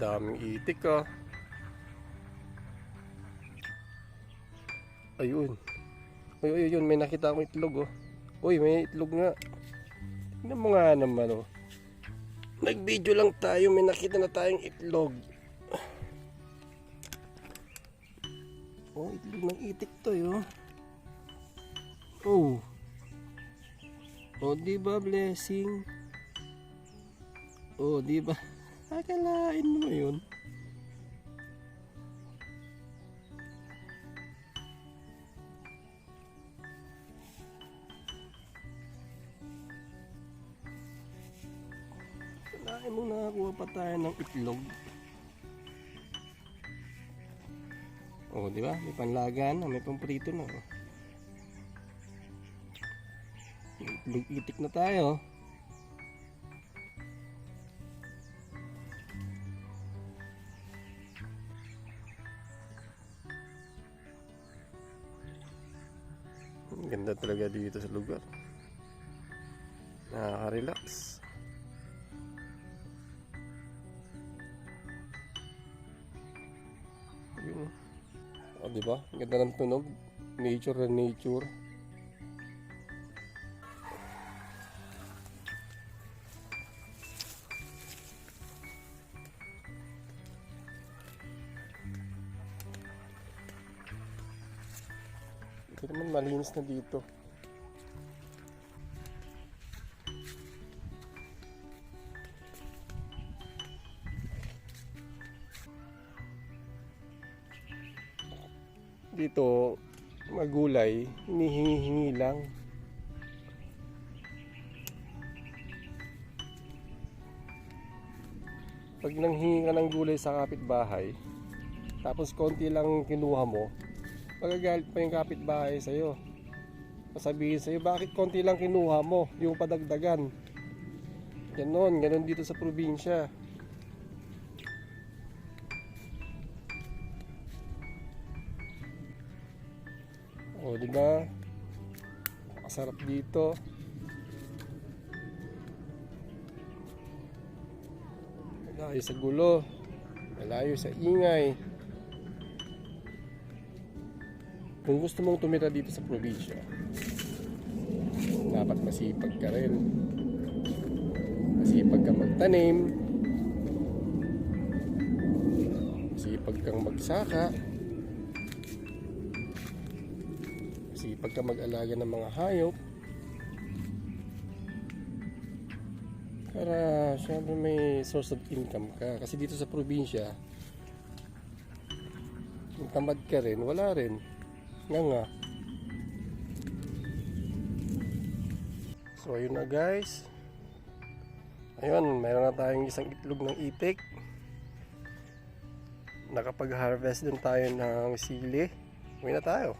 Daming itik ah. Ayun. Ayun, may nakita akong itlog oh. Uy, may itlog nga. Tignan mo nga naman oh. Nag-video lang tayo, may nakita na tayong itlog. Oh, itlog ng itik to oh. Oh. Oh, di ba blessing? Oh, di ba? Akalain mo yun. Akalain mo nakakuha pa tayo ng itlog. Oh, di ba? May panlagan, may pamprito na. Oh. Itlog itik na tayo. Ganda talaga dito sa lugar. Nakaka-relax. Yun. O, diba? Ganda ng tunog. Nature na nature. Ito naman malinis na dito. Dito, magulay, hinihingi-hingi lang. Pag nanghingi ka ng gulay sa kapitbahay, tapos konti lang kinuha mo, magagalit pa yung kapitbahay sa'yo. Sasabihin sa'yo, bakit konti lang kinuha mo, yung padagdagan. Ganon dito sa probinsya. O, diba? Masarap dito. Malayo sa gulo. Malayo sa ingay. Kung gusto mong tumira dito sa probinsya, dapat masipag ka rin. Masipag kang magtanim. Masipag kang magsaka. Masipag kang mag-alaga ng mga hayop. Para syempre may source of income ka. Kasi dito sa probinsya, kung tamad ka rin, wala rin. Nga. So ayun na guys. Ayun, meron na tayong isang itlog ng itik. Nakapag-harvest din tayo ng sili. Uwi na tayo.